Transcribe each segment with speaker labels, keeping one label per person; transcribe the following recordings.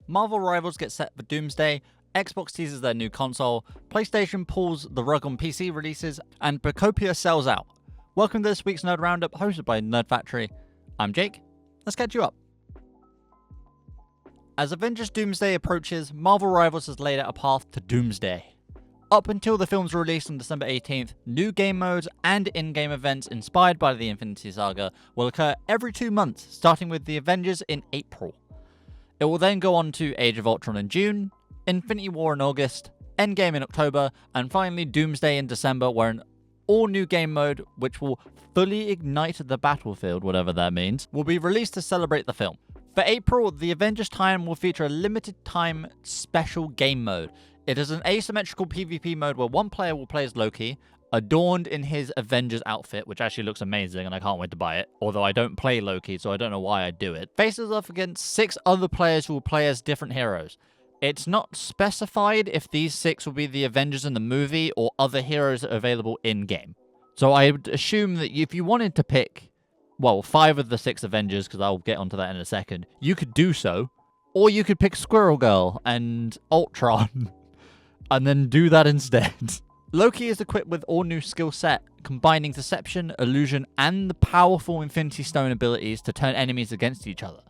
Speaker 1: Marvel Rivals gets set for Doomsday, Xbox teases their new console, PlayStation pulls the rug on PC releases, and Pokopia sells out. Welcome to this week's Nerd Roundup, hosted by Nerd Factory. I'm Jake. Let's catch you up. As Avengers Doomsday approaches, Marvel Rivals has laid out a path to Doomsday. Up until the film's release on December 18th, new game modes and in-game events inspired by the Infinity Saga will occur every 2 months, starting with the Avengers in April. It will then go on to Age of Ultron in June, Infinity War in August, Endgame in October, and finally Doomsday in December, where an all-new game mode, which will fully ignite the battlefield, whatever that means, will be released to celebrate the film. For April, the Avengers tie-in will feature a limited-time special game mode. It is an asymmetrical PvP mode where one player will play as Loki, adorned in his Avengers outfit, which actually looks amazing and I can't wait to buy it, although I don't play Loki, so I don't know why I do it. Faces off against 6 other players who will play as different heroes. It's not specified if these 6 will be the Avengers in the movie or other heroes available in-game. So I would assume that if you wanted to pick, 5 of the 6 Avengers, because I'll get onto that in a second, you could do so, or you could pick Squirrel Girl and Ultron. And then do that instead. Loki is equipped with all new skill set, combining deception, illusion, and the powerful Infinity Stone abilities to turn enemies against each other.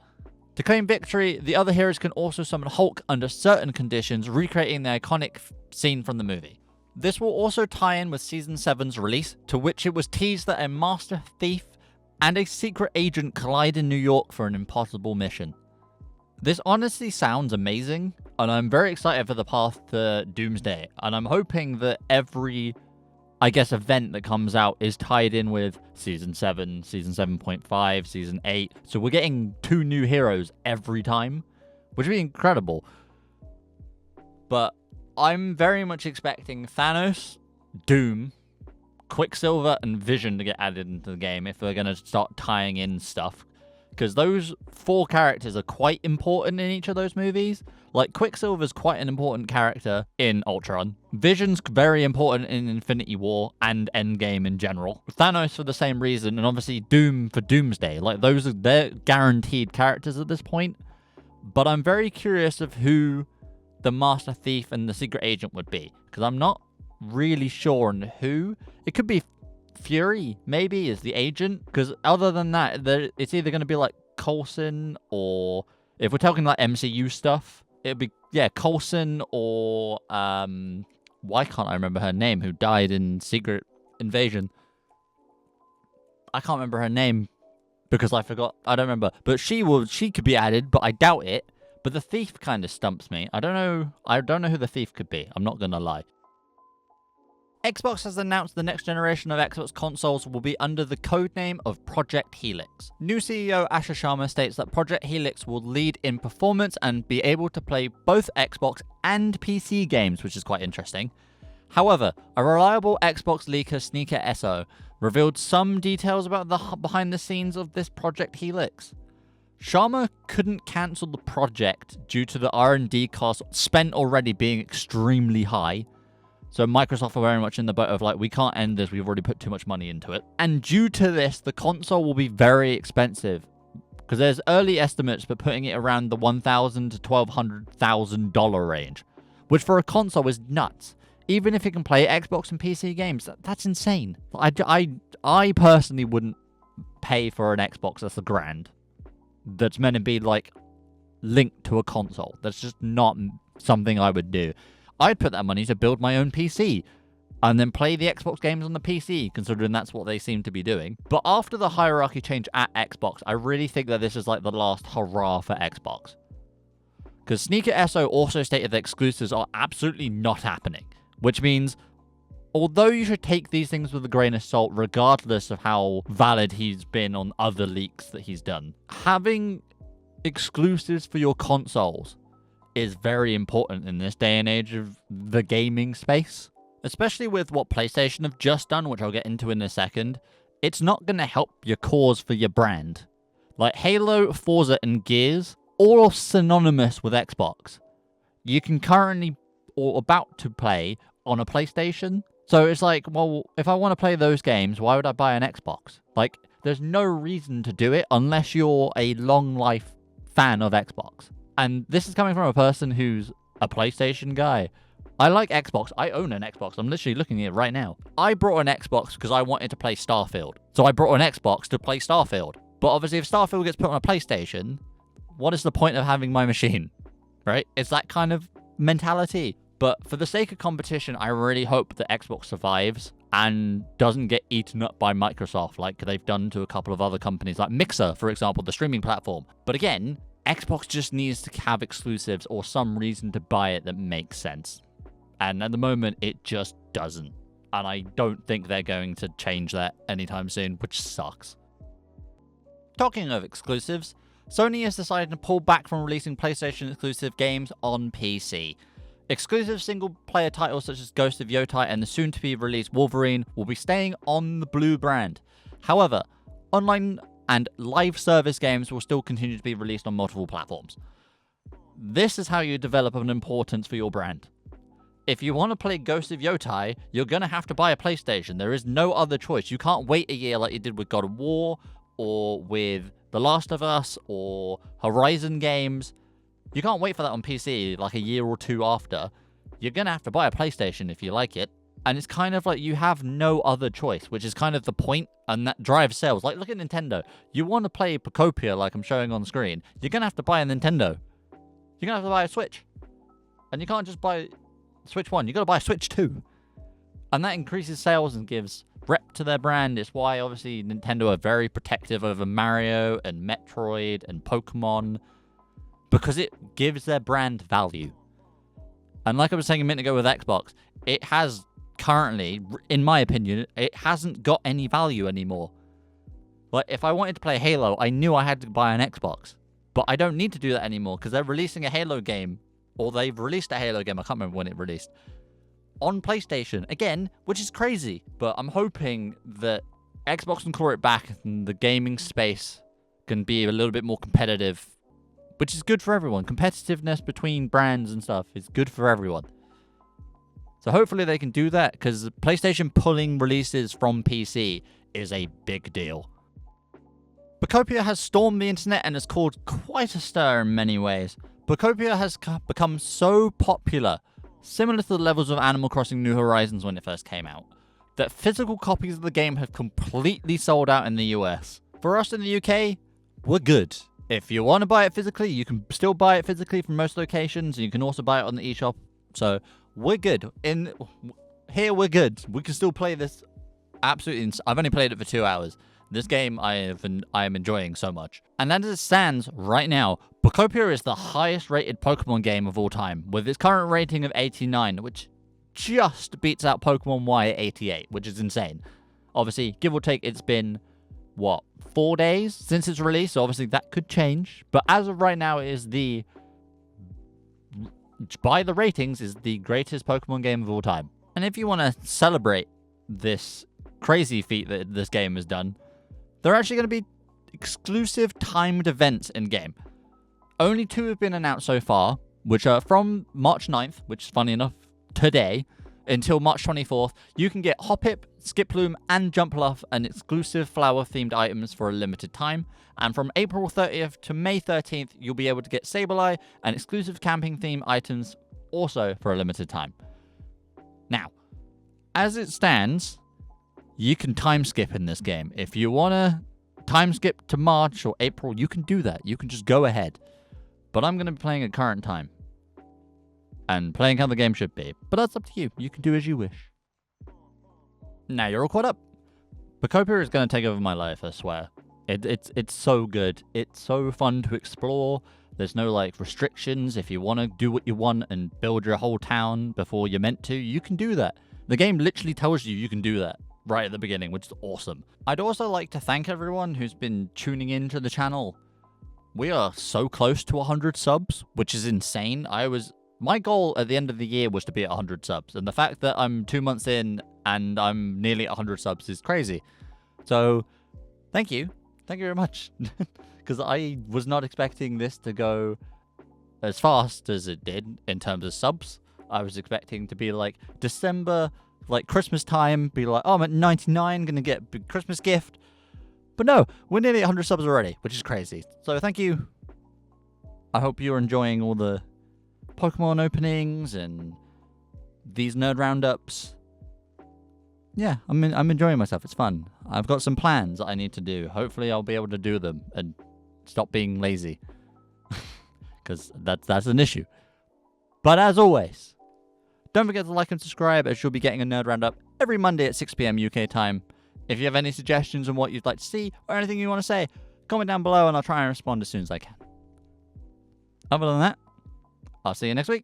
Speaker 1: To claim victory, the other heroes can also summon Hulk under certain conditions, recreating the iconic scene from the movie. This will also tie in with Season 7's release, to which it was teased that a master thief and a secret agent collide in New York for an impossible mission. This honestly sounds amazing, and I'm very excited for the path to Doomsday, and I'm hoping that every, event that comes out is tied in with Season 7, Season 7.5, Season 8, so we're getting 2 new heroes every time, which would be incredible. But I'm very much expecting Thanos, Doom, Quicksilver, and Vision to get added into the game if we're going to start tying in stuff. Because those 4 characters are quite important in each of those movies. Like, Quicksilver's quite an important character in Ultron. Vision's very important in Infinity War and Endgame in general. Thanos for the same reason, and obviously Doom for Doomsday. Like, they're guaranteed characters at this point. But I'm very curious of who the Master Thief and the Secret Agent would be. Because I'm not really sure on who. It could be Fury, maybe, is the agent, because other than that, it's either going to be like Coulson, or if we're talking like MCU stuff, it'd be, Coulson, or, why can't I remember her name, who died in Secret Invasion? I can't remember her name, because I don't remember, but she could be added, but I doubt it, but the Thief kind of stumps me. I don't know who the Thief could be, I'm not going to lie. Xbox has announced the next generation of Xbox consoles will be under the codename of Project Helix. New CEO Asher Sharma states that Project Helix will lead in performance and be able to play both Xbox and PC games, which is quite interesting. However, a reliable Xbox leaker, Sneaker SO, revealed some details about the behind the scenes of this Project Helix. Sharma couldn't cancel the project due to the R&D costs spent already being extremely high. So Microsoft are very much in the boat of like, we can't end this, we've already put too much money into it. And due to this, the console will be very expensive. Because there's early estimates, but putting it around the $1,000 to $1,200 range. Which for a console is nuts. Even if it can play Xbox and PC games, that's insane. I personally wouldn't pay for an Xbox that's $1,000. That's meant to be like, linked to a console. That's just not something I would do. I'd put that money to build my own PC and then play the Xbox games on the PC, considering that's what they seem to be doing. But after the hierarchy change at Xbox, I really think that this is like the last hurrah for Xbox. Because Sneaker SO also stated that exclusives are absolutely not happening, which means although you should take these things with a grain of salt, regardless of how valid he's been on other leaks that he's done, having exclusives for your consoles is very important in this day and age of the gaming space. Especially with what PlayStation have just done, which I'll get into in a second. It's not going to help your cause for your brand. Like Halo, Forza, and Gears, all synonymous with Xbox. You can currently, or about to play, on a PlayStation. So it's like, well, if I want to play those games, why would I buy an Xbox? Like, there's no reason to do it unless you're a long life fan of Xbox. And this is coming from a person who's a PlayStation guy. I like Xbox. I own an Xbox. I'm literally looking at it right now. I brought an Xbox because I wanted to play Starfield. So I brought an Xbox to play Starfield. But obviously if Starfield gets put on a PlayStation, what is the point of having my machine? Right? It's that kind of mentality. But for the sake of competition, I really hope that Xbox survives and doesn't get eaten up by Microsoft like they've done to a couple of other companies, like Mixer, for example, the streaming platform. But again, Xbox just needs to have exclusives or some reason to buy it that makes sense. And at the moment, it just doesn't. And I don't think they're going to change that anytime soon, which sucks. Talking of exclusives, Sony has decided to pull back from releasing PlayStation exclusive games on PC. Exclusive single-player titles such as Ghost of Yotai and the soon-to-be-released Wolverine will be staying on the Blue brand. However, online and live service games will still continue to be released on multiple platforms. This is how you develop an importance for your brand. If you want to play Ghost of Yotai, you're going to have to buy a PlayStation. There is no other choice. You can't wait a year like you did with God of War or with The Last of Us or Horizon games. You can't wait for that on PC like a year or two after. You're going to have to buy a PlayStation if you like it. And it's kind of like you have no other choice, which is kind of the point, and that drives sales. Like, look at Nintendo. You want to play Pokopia like I'm showing on the screen, you're going to have to buy a Nintendo. You're going to have to buy a Switch. And you can't just buy Switch 1. You've got to buy a Switch 2. And that increases sales and gives rep to their brand. It's why, obviously, Nintendo are very protective over Mario and Metroid and Pokemon, because it gives their brand value. And like I was saying a minute ago with Xbox, it has currently, in my opinion, it hasn't got any value anymore. Like, if I wanted to play Halo, I knew I had to buy an Xbox. But I don't need to do that anymore because they're releasing a Halo game, or they've released a Halo game, I can't remember when it released, on PlayStation, again, which is crazy. But I'm hoping that Xbox can claw it back and the gaming space can be a little bit more competitive, which is good for everyone. Competitiveness between brands and stuff is good for everyone. So hopefully they can do that, because PlayStation pulling releases from PC is a big deal. Pokopia has stormed the internet and has caused quite a stir in many ways. Pokopia has become so popular, similar to the levels of Animal Crossing New Horizons when it first came out, that physical copies of the game have completely sold out in the US. For us in the UK, we're good. If you want to buy it physically, you can still buy it physically from most locations. You can also buy it on the eShop. So we're good. Here we're good. We can still play this absolutely. I've only played it for 2 hours. This game I am enjoying so much. And as it stands right now, Pokopia is the highest rated Pokemon game of all time, with its current rating of 89, which just beats out Pokemon Y at 88, which is insane. Obviously, give or take, it's been, 4 days since its release, so obviously that could change. But as of right now, it is by the ratings, is the greatest Pokemon game of all time. And if you want to celebrate this crazy feat that this game has done, there are actually going to be exclusive timed events in-game. Only 2 have been announced so far, which are from March 9th, which is funny enough, today, until March 24th. You can get Hoppip, Skiploom, and Jumpluff, and exclusive flower-themed items for a limited time. And from April 30th to May 13th, you'll be able to get Sableye and exclusive camping-themed items also for a limited time. Now, as it stands, you can time skip in this game. If you want to time skip to March or April, you can do that. You can just go ahead. But I'm going to be playing at current time and playing how the game should be. But that's up to you. You can do as you wish. Now you're all caught up. Pokopia is going to take over my life, I swear. It's so good. It's so fun to explore. There's no restrictions. If you want to do what you want and build your whole town before you're meant to, you can do that. The game literally tells you can do that right at the beginning, which is awesome. I'd also like to thank everyone who's been tuning into the channel. We are so close to 100 subs, which is insane. My goal at the end of the year was to be at 100 subs, and the fact that I'm 2 months in and I'm nearly at 100 subs is crazy. So, thank you. Thank you very much. Because I was not expecting this to go as fast as it did in terms of subs. I was expecting to be December, Christmas time, be oh, I'm at 99, gonna get a big Christmas gift. But no, we're nearly 100 subs already, which is crazy. So thank you I hope you're enjoying all the Pokemon openings and these nerd roundups. Yeah, I'm enjoying myself. It's fun. I've got some plans that I need to do. Hopefully I'll be able to do them and stop being lazy. Because that's an issue. But as always, don't forget to like and subscribe, as you'll be getting a nerd roundup every Monday at 6 p.m. UK time. If you have any suggestions on what you'd like to see or anything you want to say, comment down below and I'll try and respond as soon as I can. Other than that, I'll see you next week.